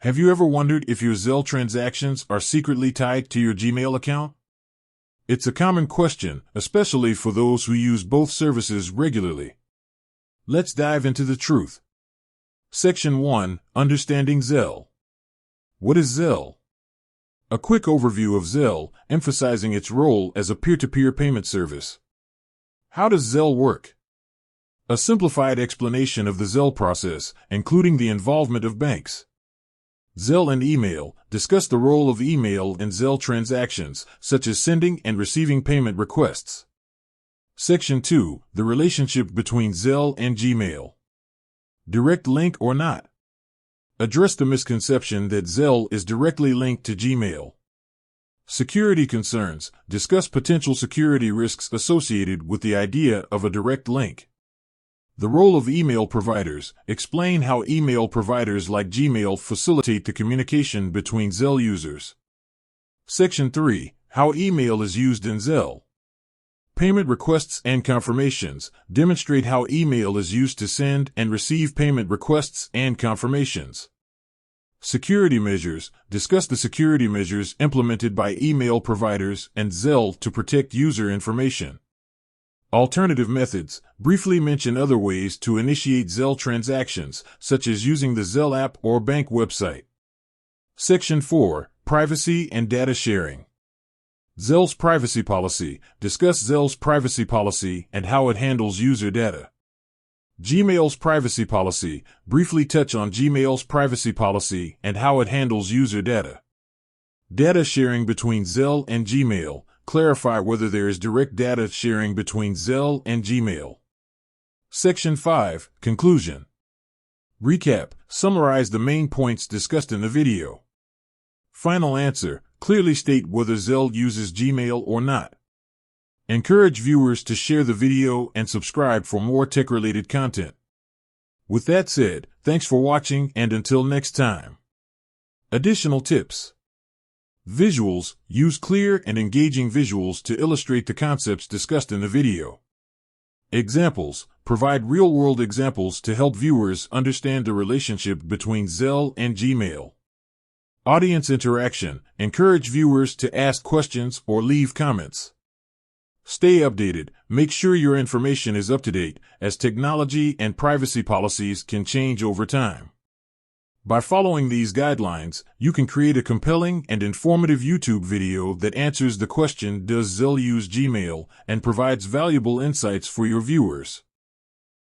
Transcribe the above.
Have you ever wondered if your Zelle transactions are secretly tied to your Gmail account? It's a common question, especially for those who use both services regularly. Let's dive into the truth. Section 1. Understanding Zelle. What is Zelle? A quick overview of Zelle, emphasizing its role as a peer-to-peer payment service. How does Zelle work? A simplified explanation of the Zelle process, including the involvement of banks. Zelle and email discuss the role of email in Zelle transactions, such as sending and receiving payment requests. Section 2. The relationship between Zelle and Gmail. Direct link or not? Address the misconception that Zelle is directly linked to Gmail. Security concerns. Discuss potential security risks associated with the idea of a direct link. The role of email providers. Explain how email providers like Gmail facilitate the communication between Zelle users. Section 3. How email is used in Zelle. Payment requests and confirmations. Demonstrate how email is used to send and receive payment requests and confirmations. Security measures. Discuss the security measures implemented by email providers and Zelle to protect user information. Alternative methods. Briefly mention other ways to initiate Zelle transactions, such as using the Zelle app or bank website. Section 4. Privacy and data sharing. Zelle's privacy policy. Discuss Zelle's privacy policy and how it handles user data. Gmail's privacy policy. Briefly touch on Gmail's privacy policy and how it handles user data. Data sharing between Zelle and Gmail. Clarify whether there is direct data sharing between Zelle and Gmail. Section 5. Conclusion. Recap. Summarize the main points discussed in the video. Final answer. Clearly state whether Zelle uses Gmail or not. Encourage viewers to share the video and subscribe for more tech-related content. With that said, thanks for watching and until next time. Additional tips. Visuals. Use clear and engaging visuals to illustrate the concepts discussed in the video. Examples. Provide real-world examples to help viewers understand the relationship between Zelle and Gmail. Audience interaction. Encourage viewers to ask questions or leave comments. Stay updated. Make sure your information is up to date, as technology and privacy policies can change over time. By following these guidelines, you can create a compelling and informative YouTube video that answers the question, "Does Zelle use Gmail?" and provides valuable insights for your viewers.